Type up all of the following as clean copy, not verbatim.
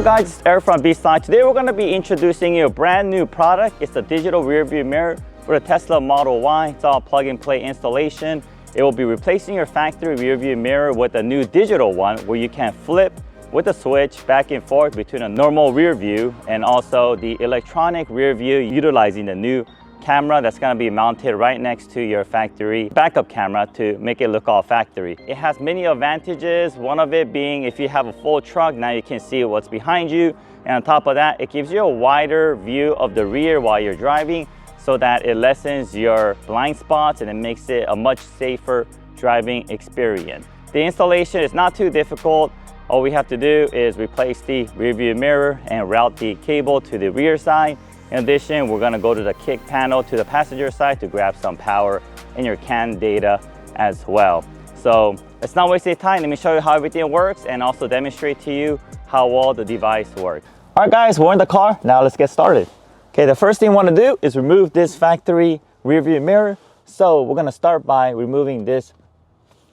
up guys, it's Eric from B-Side. Today we're going to be introducing you a brand new product. It's a digital rear view mirror for the Tesla Model Y. It's all plug and play installation. It will be replacing your factory rear view mirror with a new digital one where you can flip with a switch back and forth between a normal rear view and also the electronic rear view, utilizing the new camera that's going to be mounted right next to your factory backup camera to make it look all factory. It has many advantages, one of it being if you have a full truck, now you can see what's behind you, and on top of that, it gives you a wider view of the rear while you're driving so that it lessens your blind spots and it makes it a much safer driving experience. The installation is not too difficult. All we have to do is replace the rear view mirror and route the cable to the rear side. In addition, we're going to go to the kick panel to the passenger side to grab some power and your CAN data as well. So let's not waste any time. Let me show you how everything works and also demonstrate to you how well the device works. All right guys, we're in the car. Now let's get started. Okay, the first thing you want to do is remove this factory rear view mirror. So we're going to start by removing this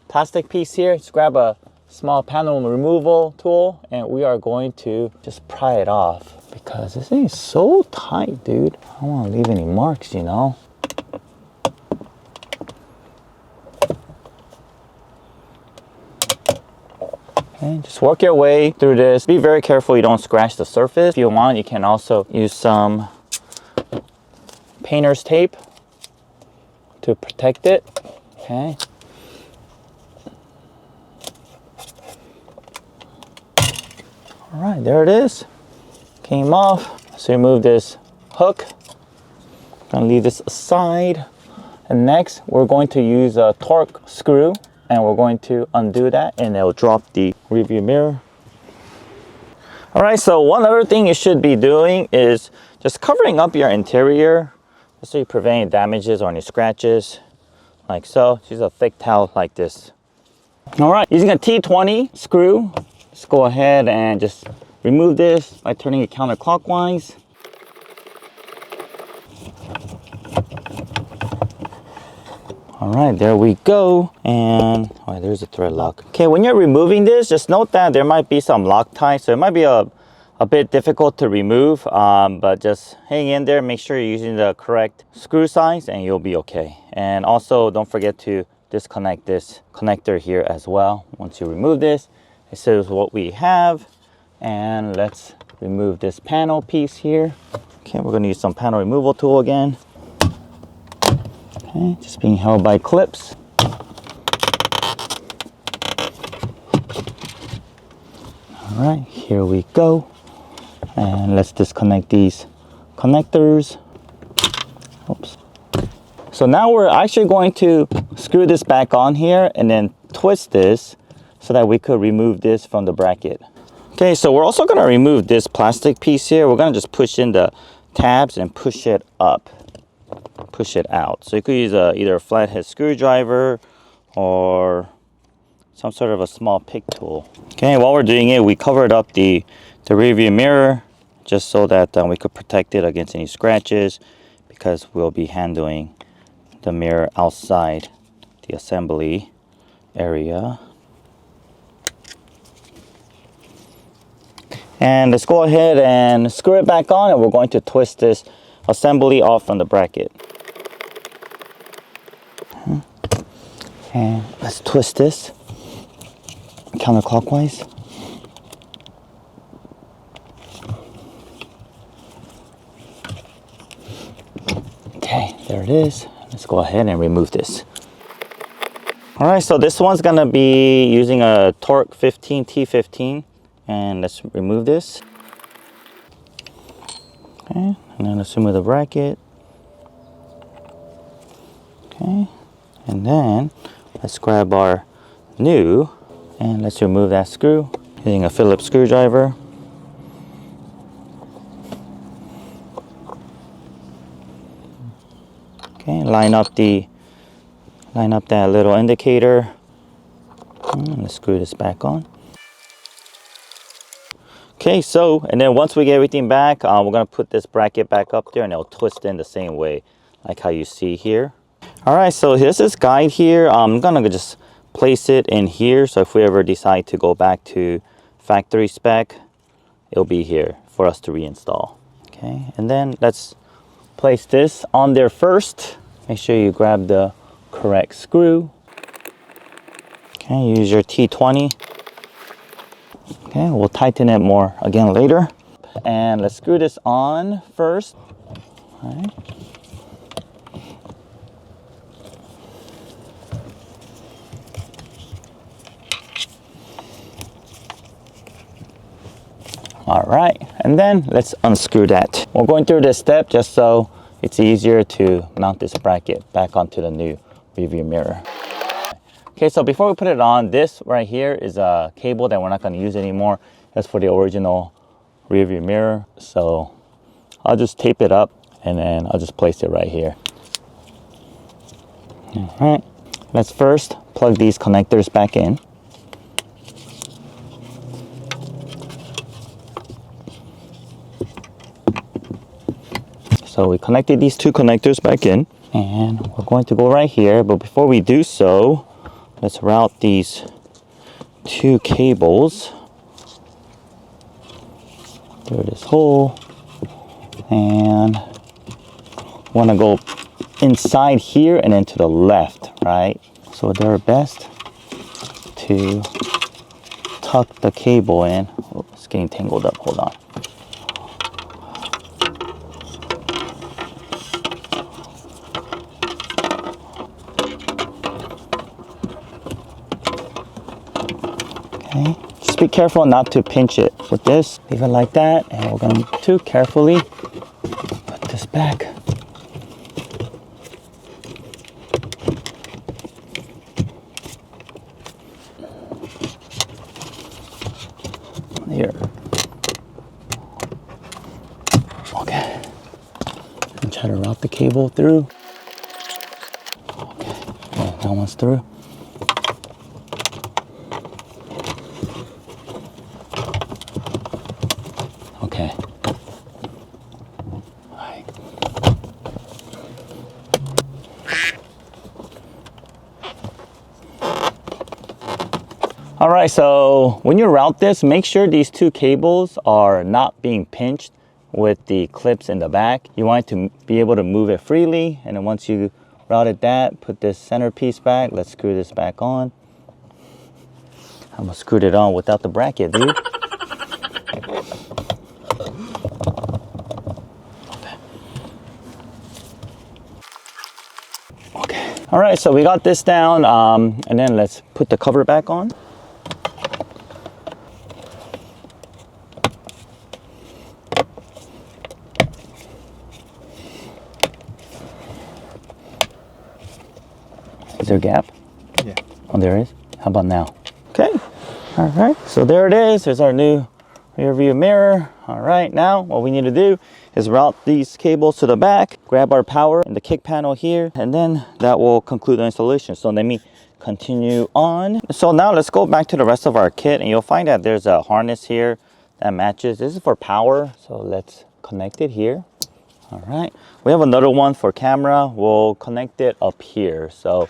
plastic piece here. Just grab a small panel removal tool and we are going to just pry it off because this thing is so tight, dude. I don't want to leave any marks, you know. Okay, just work your way through this. Be very careful you don't scratch the surface. If you want, you can also use some painter's tape to protect it. Okay. All right, there it is. Came off. So remove this hook. Gonna leave this aside. And next, we're going to use a torque screw and we're going to undo that and it'll drop the rear view mirror. All right, so one other thing you should be doing is just covering up your interior just so you prevent any damages or any scratches, like so. Just use a thick towel like this. All right, using a T20 screw, let's go ahead and just remove this by turning it counterclockwise. All right, there we go. And there's a thread lock. Okay, when you're removing this, just note that there might be some Loctite, so it might be a bit difficult to remove, but just hang in there. Make sure you're using the correct screw size and you'll be okay. And also don't forget to disconnect this connector here as well. Once you remove this, this is what we have. And let's remove this panel piece here. Okay, we're gonna use some panel removal tool again. Okay, just being held by clips. All right, here we go. And let's disconnect these connectors. Oops. So now we're actually going to screw this back on here and then twist this so that we could remove this from the bracket. Okay, so we're also going to remove this plastic piece here. We're going to just push in the tabs and push it up, push it out. So you could use either a flathead screwdriver or some sort of a small pick tool. Okay, while we're doing it, we covered up the rear view mirror just so that we could protect it against any scratches because we'll be handling the mirror outside the assembly area. And let's go ahead and screw it back on and we're going to twist this assembly off from the bracket. And let's twist this counterclockwise. Okay, there it is. Let's go ahead and remove this. All right, so this one's gonna be using a Torque 15 T15. And let's remove this. Okay, and then let's remove the bracket. Okay, and then let's grab our new and let's remove that screw using a Phillips screwdriver. Okay, line up that little indicator. And let's screw this back on. Okay, so, and then once we get everything back, we're gonna put this bracket back up there and it'll twist in the same way, like how you see here. All right, so here's this guide here. I'm gonna just place it in here. So if we ever decide to go back to factory spec it'll be here for us to reinstall. Okay, and then let's place this on there first. Make sure you grab the correct screw. Okay, use your T20. Okay, we'll tighten it more again later. And let's screw this on first. All right. All right, and then let's unscrew that. We're going through this step just so it's easier to mount this bracket back onto the new rearview mirror. Okay, so before we put it on, this right here is a cable that we're not going to use anymore. That's for the original rearview mirror. So I'll just tape it up and then I'll just place it right here. All right, let's first plug these connectors back in. So we connected these two connectors back in and we're going to go right here. But before we do so, let's route these two cables through this hole and want to go inside here and then to the left, right? So they're best to tuck the cable in. Oh, it's getting tangled up, hold on. Okay, just be careful not to pinch it with this. Leave it like that, and we're going to carefully put this back. Here. Okay. And try to route the cable through. Okay, yeah, that one's through. Okay. All right. All right, so when you route this, make sure these two cables are not being pinched with the clips in the back. You want to be able to move it freely, and then once you routed that, put this centerpiece back. Let's screw this back on. I almost screwed it on without the bracket, dude. Okay. All right, so we got this down, and then let's put the cover back on. Is there a gap? Yeah. Oh, there is? How about now? Okay. All right, so there it is. There's our new rear view mirror. All right, now what we need to do is route these cables to the back, grab our power in the kick panel here, and then that will conclude the installation. So let me continue on. So now let's go back to the rest of our kit, and you'll find that there's a harness here that matches. This is for power, so let's connect it here. All right, we have another one for camera. We'll connect it up here. So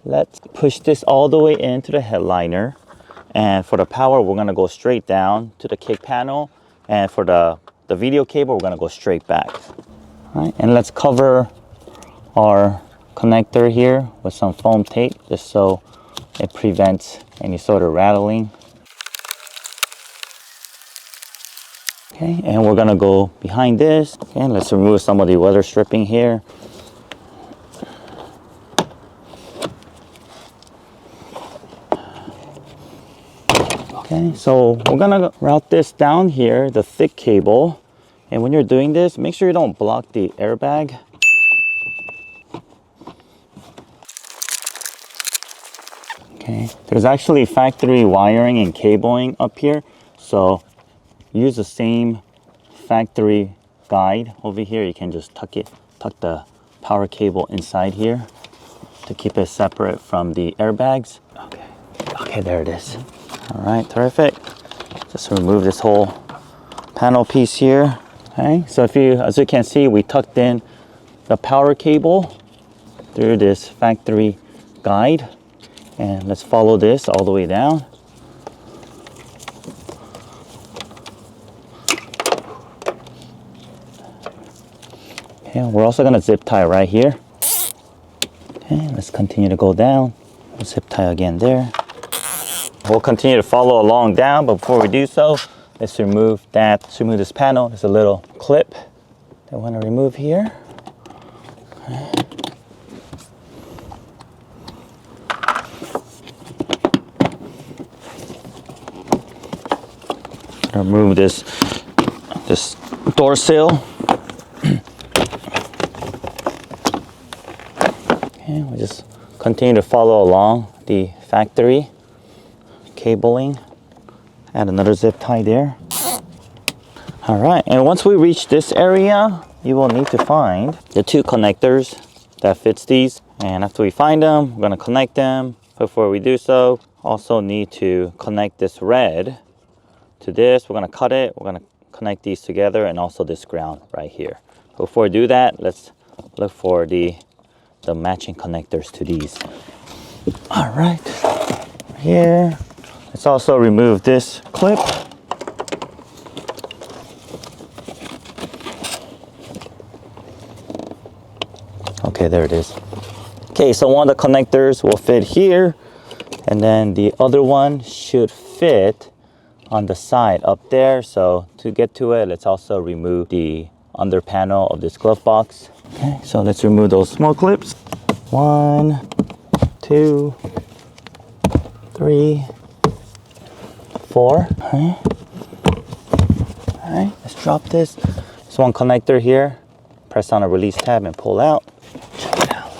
let's push this all the way into the headliner. And for the power, we're gonna go straight down to the kick panel. And for the video cable, we're gonna go straight back. All right, and let's cover our connector here with some foam tape, just so it prevents any sort of rattling. Okay, and we're gonna go behind this. Okay, let's remove some of the weather stripping here. Okay, so we're gonna route this down here, the thick cable. And when you're doing this, make sure you don't block the airbag. Okay, there's actually factory wiring and cabling up here. So use the same factory guide over here. You can just tuck the power cable inside here to keep it separate from the airbags. Okay, there it is. All right, terrific. Just remove this whole panel piece here. Okay, so as you can see, we tucked in the power cable through this factory guide. And let's follow this all the way down. Okay, we're also gonna zip tie right here. Okay, let's continue to go down. Zip tie again there. We'll continue to follow along down, but before we do so, let's remove that. Let's remove this panel. There's a little clip that I want to remove here. Okay. Remove this door sill. Okay, we'll just continue to follow along the factory cabling. Add another zip tie there. All right, and once we reach this area, you will need to find the 2 connectors that fits these. And after we find them, we're gonna connect them. Before we do so, also need to connect this red to this. We're gonna cut it. We're gonna connect these together, and also this ground right here. Before we do that, let's look for the matching connectors to these. All right, here. Let's also remove this clip. Okay, there it is. Okay, so one of the connectors will fit here, and then the other one should fit on the side up there. So to get to it, let's also remove the under panel of this glove box. Okay, so let's remove those small clips. 1, 2, 3, 4. Okay. All right, let's drop this. There's one connector here. Press on a release tab and pull out. Check it out.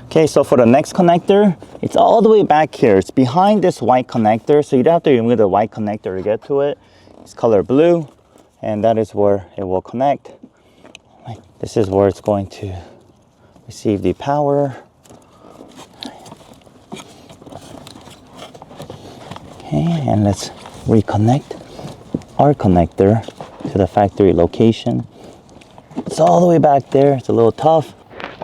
Okay, so for the next connector, it's all the way back here. It's behind this white connector, so you don't have to remove the white connector to get to it. It's color blue, and that is where it will connect. This is where it's going to receive the power. Okay, and let's reconnect our connector to the factory location. It's all the way back there. It's a little tough.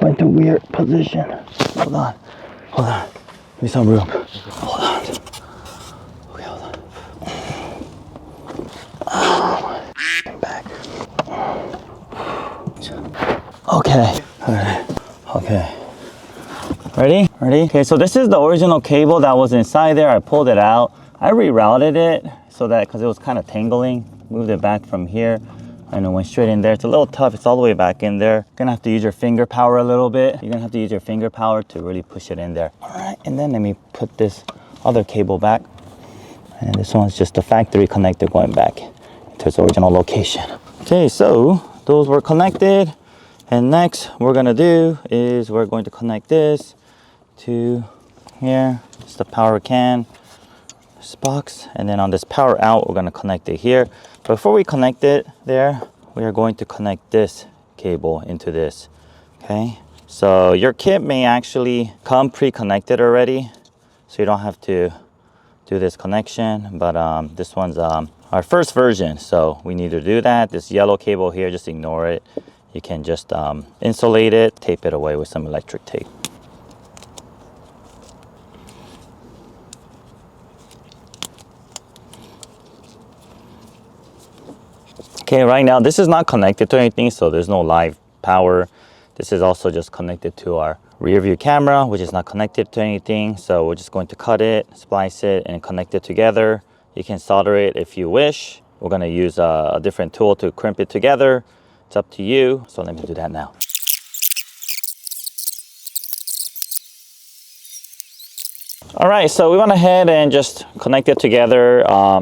Going to weird position. Hold on. Give me some room. Hold on. Okay, hold on. Oh, back. Okay. All right. Okay. Ready? Okay, so this is the original cable that was inside there. I pulled it out. I rerouted it so that, because it was kind of tangling, moved it back from here and it went straight in there. It's a little tough. It's all the way back in there. You're gonna have to use your finger power a little bit. You're gonna have to use your finger power to really push it in there. All right, and then let me put this other cable back. And this one's just the factory connector going back to its original location. Okay, so those were connected. And next we're gonna do is we're going to connect this to here. It's the power can. This box, and then on this power out we're going to connect it here. Before we connect it there, we are going to connect this cable into this. Okay, so your kit may actually come pre-connected already, so you don't have to do this connection, but this one's our first version, so we need to do that. This yellow cable here, just ignore it. You can just insulate it, tape it away with some electric tape. Okay, right now this is not connected to anything, so there's no live power. This is also just connected to our rear view camera, which is not connected to anything. So we're just going to cut it, splice it, and connect it together. You can solder it if you wish. We're going to use a different tool to crimp it together. It's up to you. So let me do that now. All right, so we went ahead and just connect it together.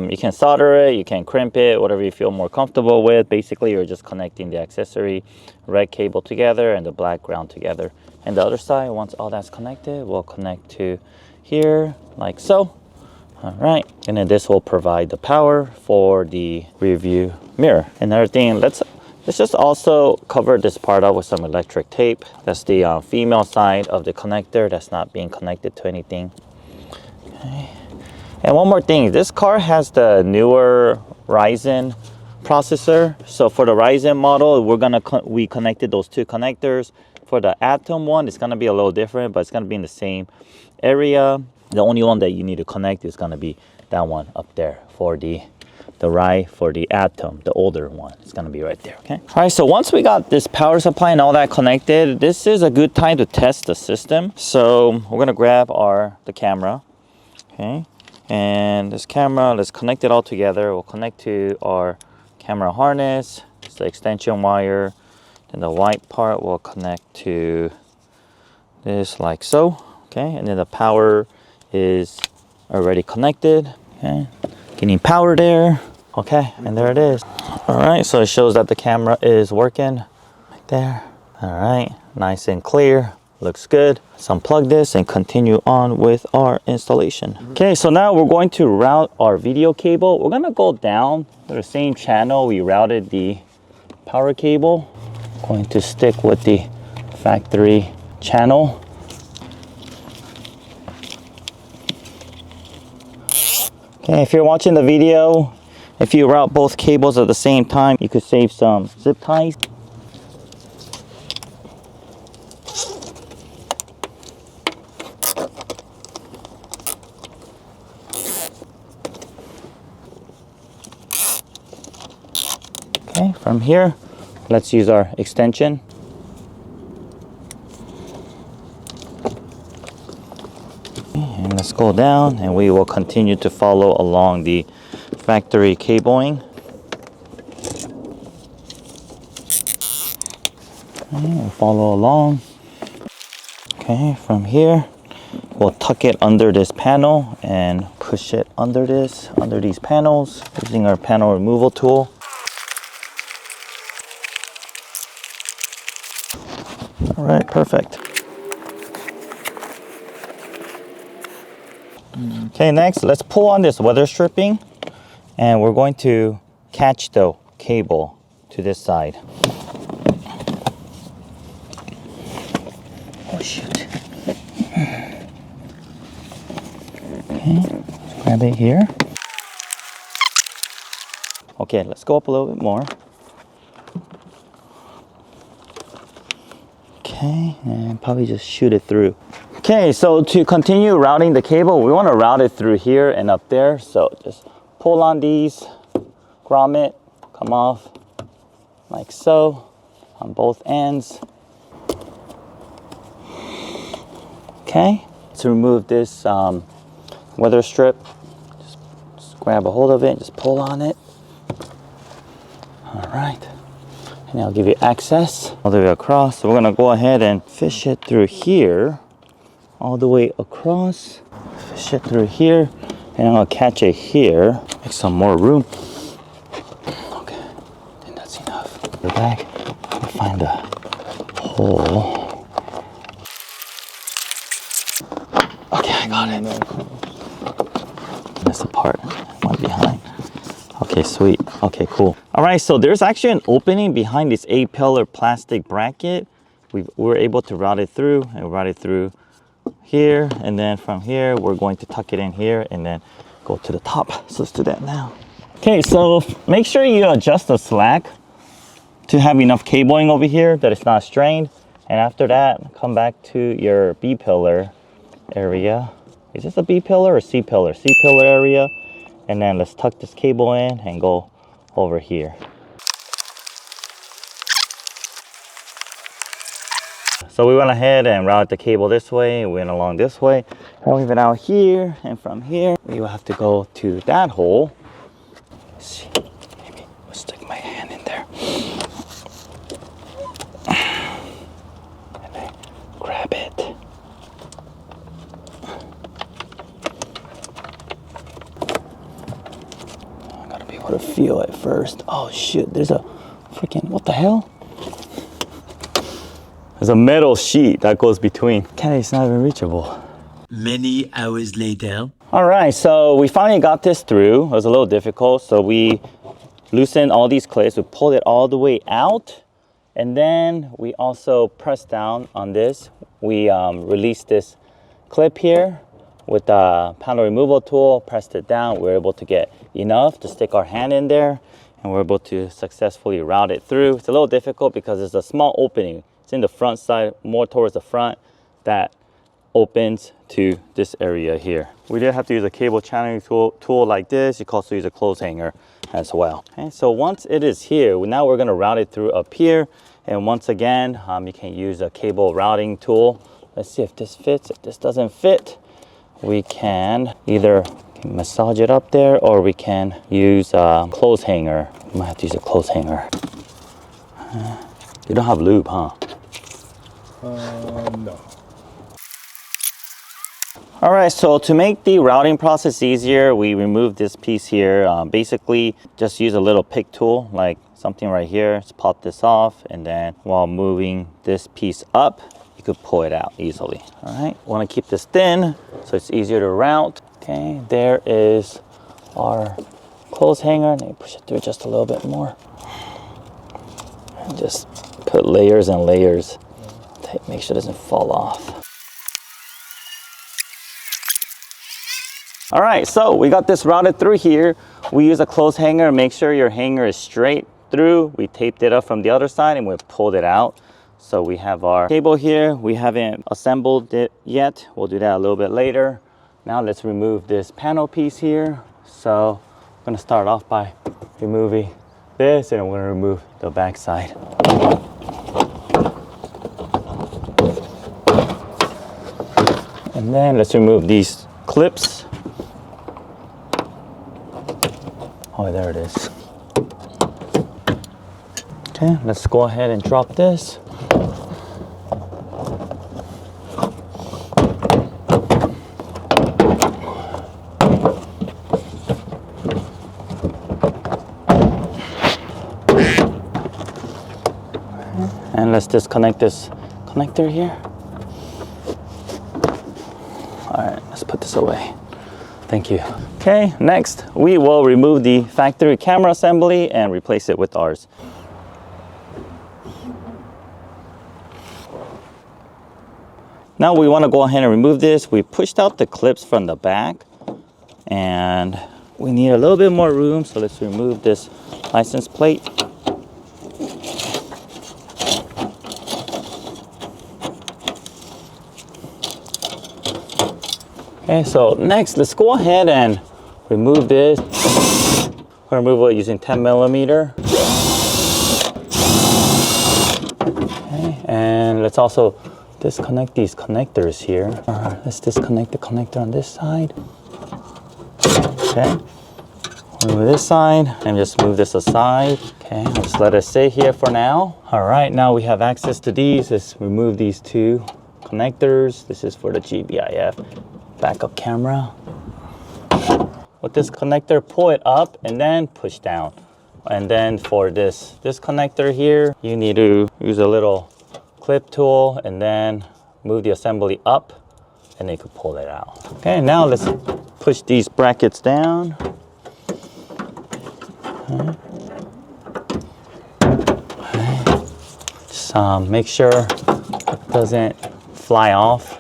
You can solder it, you can crimp it, whatever you feel more comfortable with. Basically, you're just connecting the accessory red cable together and the black ground together. And the other side, once all that's connected, we'll connect to here, like so. All right, and then this will provide the power for the rear view mirror. Another thing, let's just also cover this part up with some electric tape. That's the female side of the connector that's not being connected to anything. Okay. And one more thing, this car has the newer Ryzen processor. So for the Ryzen model, we connected those two connectors. For the Atom one, it's gonna be a little different, but it's gonna be in the same area. The only one that you need to connect is gonna be that one up there for the the right for the Atom, the older one. It's gonna be right there, okay? All right, so once we got this power supply and all that connected, this is a good time to test the system. So we're gonna grab the camera, okay? And this camera, let's connect it all together. We'll connect to our camera harness, it's the extension wire. Then the white part will connect to this like so, okay? And then the power is already connected, okay? Getting power there, okay? And there it is. All right, so it shows that the camera is working right there. All right, nice and clear. Looks good. Let's unplug this and continue on with our installation. Okay, so now we're going to route our video cable. We're gonna go down to the same channel we routed the power cable. Going to stick with the factory channel. Okay, if you're watching the video, if you route both cables at the same time, you could save some zip ties. Okay, from here, let's use our extension. And let's go down and we will continue to follow along the factory cabling. Okay, we'll follow along. Okay, from here, we'll tuck it under this panel and push it under these panels using our panel removal tool. All right, perfect. Okay, next, let's pull on this weather stripping and we're going to catch the cable to this side. Oh, shoot. Okay, let's grab it here. Okay, let's go up a little bit more. Okay, and probably just shoot it through. Okay, so to continue routing the cable, we want to route it through here and up there. So just pull on these, grommet, come off like so on both ends. Okay, to remove this weather strip, just grab a hold of it, just pull on it. All right. And I'll give you access all the way across. So we're gonna go ahead and fish it through here, all the way across. Fish it through here, and I'm gonna catch it here. Make some more room. Okay, I think that's enough. Go back and find a hole. Okay, I got it. That's the part, one behind. Okay, sweet. Okay, cool. All right, so there's actually an opening behind this A-pillar plastic bracket. We were able to route it through and route it through here. And then from here, we're going to tuck it in here and then go to the top. So let's do that now. Okay, so make sure you adjust the slack to have enough cabling over here that it's not strained. And after that, come back to your B-pillar area. Is this a B-pillar or C-pillar? C-pillar area. And then let's tuck this cable in and go over here. So we went ahead and routed the cable this way, went along this way, leave it out here, and from here we will have to go to that hole. Let's see, maybe I'll stick my hand in there. And then grab it. To feel it first. Oh shit, there's a freaking, what the hell? There's a metal sheet that goes between. Okay, it's not even reachable. Many hours later. All right, so we finally got this through. It was a little difficult, so we loosened all these clips. We pulled it all the way out, and then we also pressed down on this. We released this clip here with the panel removal tool, pressed it down. We were able to get enough to stick our hand in there, and we're able to successfully route it through. It's a little difficult because there's a small opening. It's in the front side, more towards the front, that opens to this area here. We did have to use a cable channeling tool like this. You can also use a clothes hanger as well. Okay, so once it is here, now we're gonna route it through up here. And once again, you can use a cable routing tool. Let's see if this fits. If this doesn't fit, we can either massage it up there, or we can use a clothes hanger. We might have to use a clothes hanger. You don't have lube, huh? No. All right, so to make the routing process easier, we remove this piece here. Basically, just use a little pick tool, like something right here. Just pop this off, and then while moving this piece up, you could pull it out easily. All right, want to keep this thin so it's easier to route. Okay, there is our clothes hanger. Let me push it through just a little bit more. And just put layers and layers. Make sure it doesn't fall off. All right, so we got this routed through here. We use a clothes hanger. Make sure your hanger is straight through. We taped it up from the other side and we pulled it out. So we have our cable here. We haven't assembled it yet. We'll do that a little bit later. Now let's remove this panel piece here. So I'm gonna start off by removing this, and I'm gonna remove the back side. And then let's remove these clips. Oh, there it is. Okay, let's go ahead and drop this. And let's disconnect this connector here. All right, let's put this away. Thank you. Okay, next we will remove the factory camera assembly and replace it with ours. Now we want to go ahead and remove this. We pushed out the clips from the back and we need a little bit more room, so let's remove this license plate. Okay, so next, let's go ahead and remove this. We're gonna remove it using 10 millimeter. Okay, and let's also disconnect these connectors here. Let's disconnect the connector on this side. Okay, remove this side and just move this aside. Okay, I'll just let it stay here for now. All right, now we have access to these. Let's remove these two connectors. This is for the GBIF backup camera. With this connector, pull it up and then push down. And then for this connector here, you need to use a little clip tool and then move the assembly up, and then you can pull it out. Okay, now let's push these brackets down. Okay. Just make sure it doesn't fly off.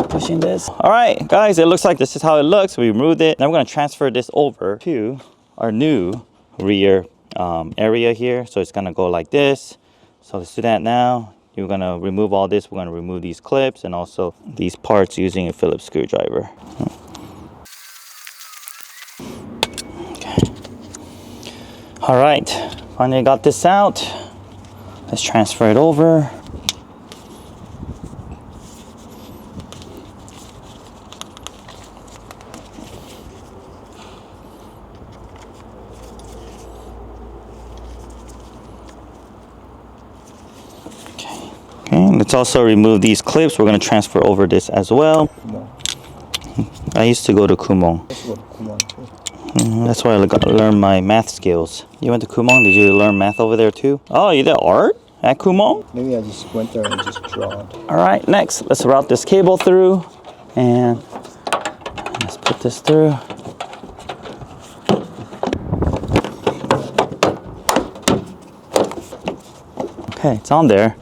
Pushing this. All right, guys, it looks like this is how it looks. We removed it. Now we're going to transfer this over to our new rear area here. So it's going to go like this. So let's do that now. You're going to remove all this. We're going to remove these clips and also these parts using a Phillips screwdriver. Okay. All right, finally got this out. Let's transfer it over. Let's also remove these clips. We're going to transfer over this as well. I used to go to Kumon. That's where I learned my math skills. You went to Kumon? Did you learn math over there too? Oh, you did art at Kumon? Maybe I just went there and just drawed. All right, next, let's route this cable through and let's put this through. Okay, it's on there.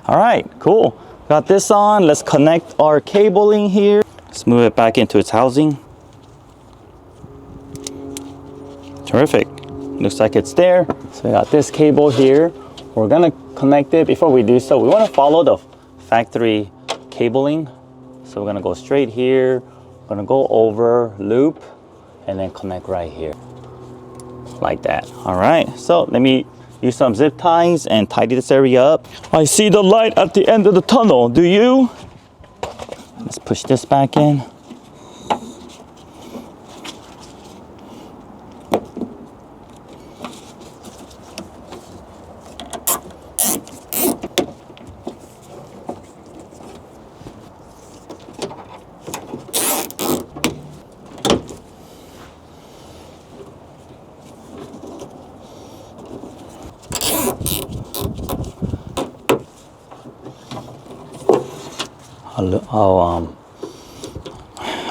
All right, cool. Got this on. Let's connect our cabling here. Let's move it back into its housing. Terrific. Looks like it's there. So we got this cable here. We're gonna connect it. Before we do so, we wanna follow the factory cabling. So we're gonna go straight here. We're gonna go over, loop, and then connect right here. Like that. All right, so let me use some zip ties and tidy this area up. I see the light at the end of the tunnel, do you? Let's push this back in.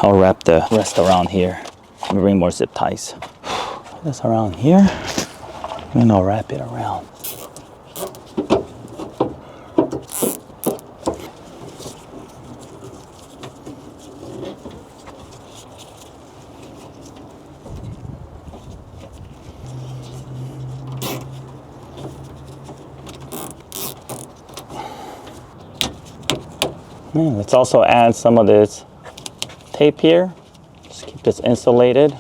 I'll wrap the rest around here. Let me bring more zip ties. This around here, and I'll wrap it around. Let's also add some of this tape here. Just keep this insulated.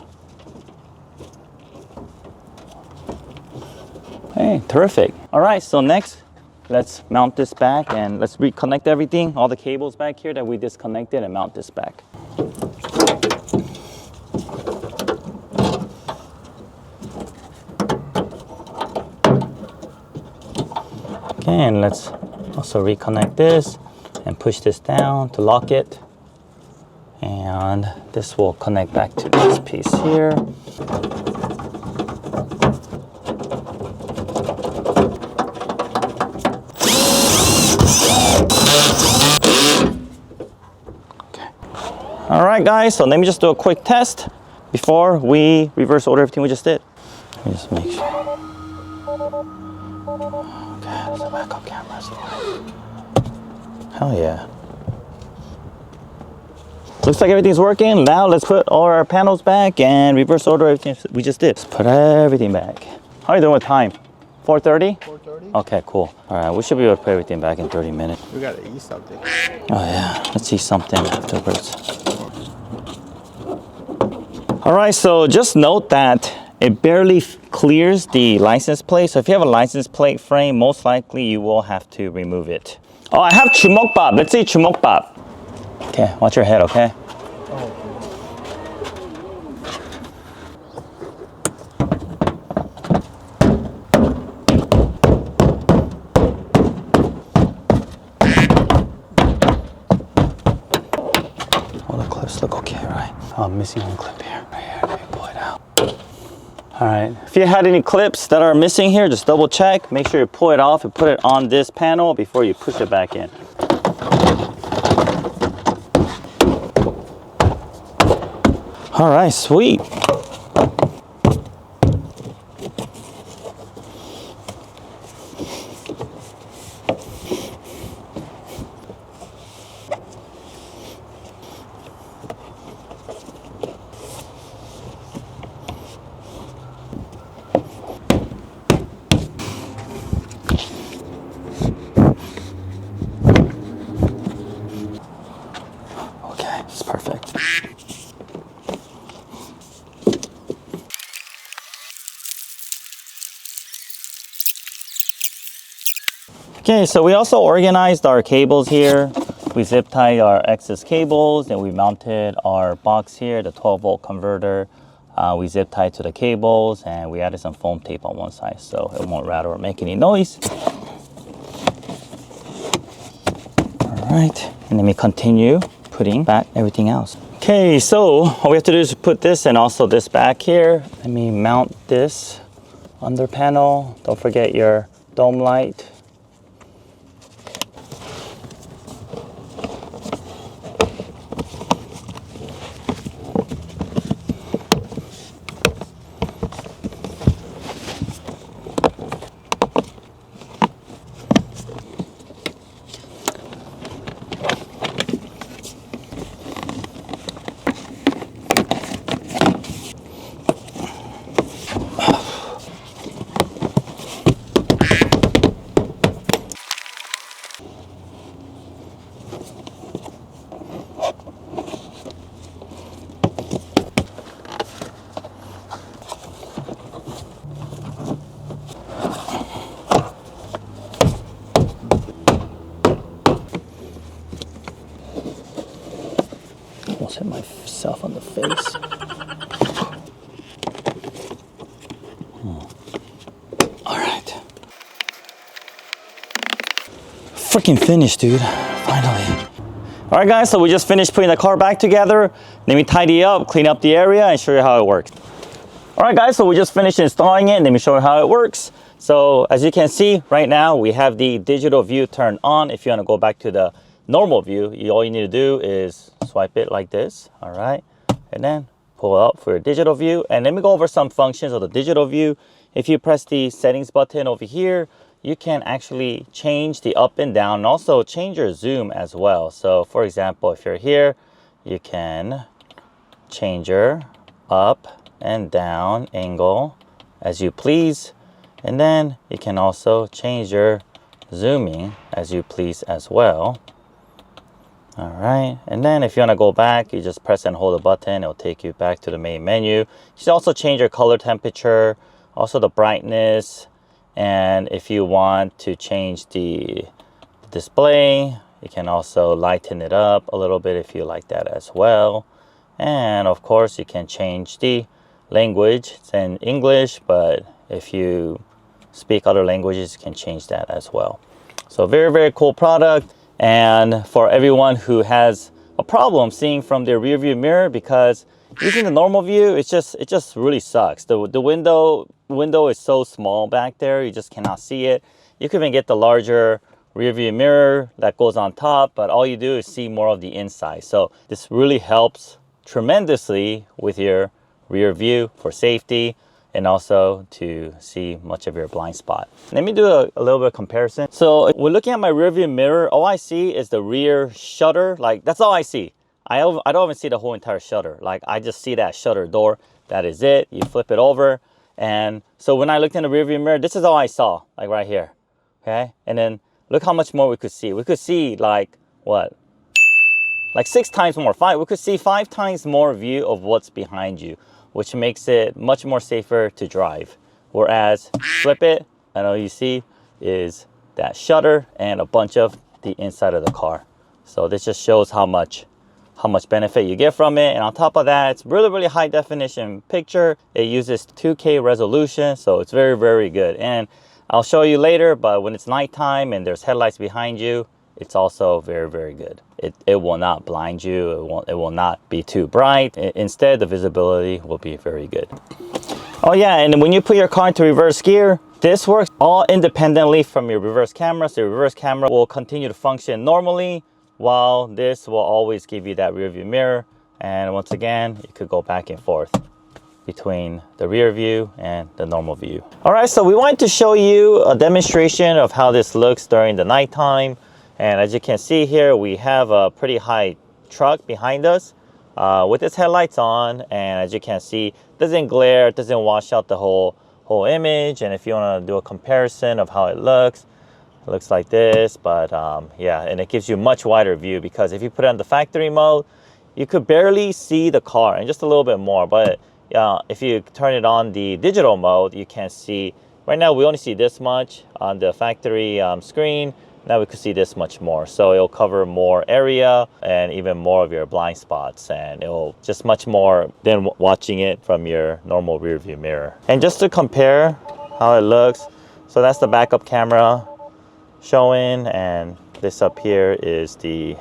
Hey, terrific. All right, so next, let's mount this back and let's reconnect everything, all the cables back here that we disconnected, and mount this back. Okay, and let's also reconnect this and push this down to lock it. And this will connect back to this piece here. Okay. All right, guys, so let me just do a quick test before we reverse order everything we just did. Let me just make sure. Okay, there's a backup camera. Hell yeah. Looks like everything's working. Now let's put all our panels back and reverse order everything we just did. Let's put everything back. How are you doing with time? 4:30? 4:30? Okay, cool. All right, we should be able to put everything back in 30 minutes. We gotta eat something. Oh yeah, let's eat something afterwards. All right, so just note that it barely clears the license plate. So if you have a license plate frame, most likely you will have to remove it. Oh, I have chumokbap. Let's eat chumokbap. Okay, watch your head, okay? All the clips look okay, right? Oh, I'm missing one clip here. Right here, let me pull it out. All right, if you had any clips that are missing here, just double check. Make sure you pull it off and put it on this panel before you push it back in. All right, sweet. Okay, it's perfect. Okay, so we also organized our cables here. We zip tied our excess cables and we mounted our box here, the 12-volt converter. We zip tied to the cables and we added some foam tape on one side so it won't rattle or make any noise. All right, and then we continue putting back everything else. Okay, so all we have to do is put this and also this back here. Let me mount this under panel. Don't forget your dome light. Almost hit myself on the face. All right. Freaking finished, dude. Finally. All right, guys, so we just finished putting the car back together. Let me tidy up, clean up the area, and show you how it works. All right, guys, so we just finished installing it. Let me show you how it works. So as you can see right now, we have the digital view turned on. If you want to go back to the normal view, all you need to do is swipe it like this. All right, and then pull up for your digital view. And let me go over some functions of the digital view. If you press the settings button over here, you can actually change the up and down and also change your zoom as well. So for example, if you're here, you can change your up and down angle as you please. And then you can also change your zooming as you please as well. All right, and then if you want to go back, you just press and hold the button. It'll take you back to the main menu. You should also change your color temperature, also the brightness. And if you want to change the display, you can also lighten it up a little bit if you like that as well. And of course, you can change the language. It's in English, but if you speak other languages, you can change that as well. So very, very cool product. And for everyone who has a problem seeing from their rear view mirror, because using the normal view, it just really sucks. The window is so small back there, you just cannot see it. You can even get the larger rear view mirror that goes on top, but all you do is see more of the inside. So this really helps tremendously with your rear view for safety and also to see much of your blind spot. Let me do a little bit of comparison. So when looking at my rear view mirror, all I see is the rear shutter. Like, that's all I see. I don't even see the whole entire shutter. Like, I just see that shutter door. That is it. You flip it over. And so when I looked in the rear view mirror, this is all I saw, like right here. Okay. And then look how much more we could see. We could see like what? Like 6 times more. We could see 5 times more view of what's behind you, which makes it much more safer to drive. Whereas flip it, and all you see is that shutter and a bunch of the inside of the car. So this just shows how much benefit you get from it. And on top of that, it's really, really high definition picture. It uses 2K resolution, so it's very, very good. And I'll show you later, but when it's nighttime and there's headlights behind you, it's also very, very good. It will not blind you. It will not be too bright. Instead, the visibility will be very good. Oh yeah, and when you put your car into reverse gear, this works all independently from your reverse camera. So your reverse camera will continue to function normally, while this will always give you that rear view mirror. And once again, you could go back and forth between the rear view and the normal view. All right, so we wanted to show you a demonstration of how this looks during the nighttime. And as you can see here, we have a pretty high truck behind us with its headlights on. And as you can see, it doesn't glare, it doesn't wash out the whole image. And if you want to do a comparison of how it looks like this. But yeah, and it gives you a much wider view, because if you put it on the factory mode, you could barely see the car and just a little bit more. But if you turn it on the digital mode, you can see, right now we only see this much on the factory screen. Now we could see this much more. So it'll cover more area and even more of your blind spots, and it'll just much more than watching it from your normal rear view mirror. And just to compare how it looks, so that's the backup camera showing, and this up here is the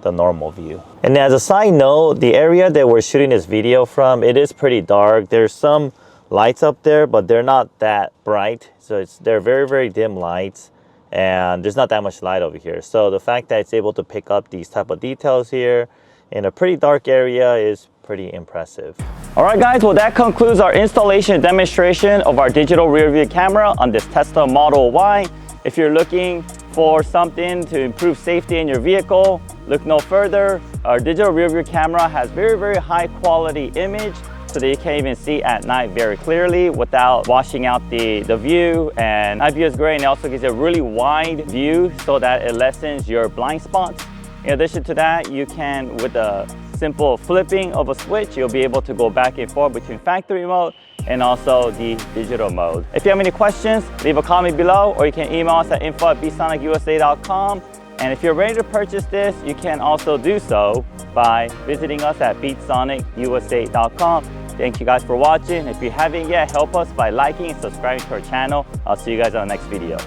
normal view. And as a side note, the area that we're shooting this video from, it is pretty dark. There's some lights up there, but they're not that bright. So they're very, very dim lights, and there's not that much light over here. So the fact that it's able to pick up these type of details here in a pretty dark area is pretty impressive. All right, guys, well, that concludes our installation demonstration of our digital rear view camera on this Tesla Model Y. If you're looking for something to improve safety in your vehicle, look no further. Our digital rear view camera has very, very high quality image, so that you can even see at night very clearly without washing out the view. And night view is great, and it also gives you a really wide view so that it lessens your blind spots. In addition to that, you can, with a simple flipping of a switch, you'll be able to go back and forth between factory mode and also the digital mode. If you have any questions, leave a comment below, or you can email us at info@bsonicusa.com. And if you're ready to purchase this, you can also do so by visiting us at beatsonicUSA.com. Thank you guys for watching. If you haven't yet, help us by liking and subscribing to our channel. I'll see you guys on the next video.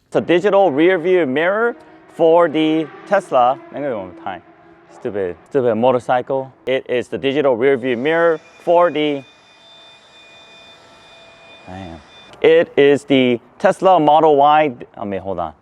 It's a digital rear view mirror for the Tesla. One more time. Stupid motorcycle. It is the digital rear view mirror for the It is the Tesla Model Y. Hold on.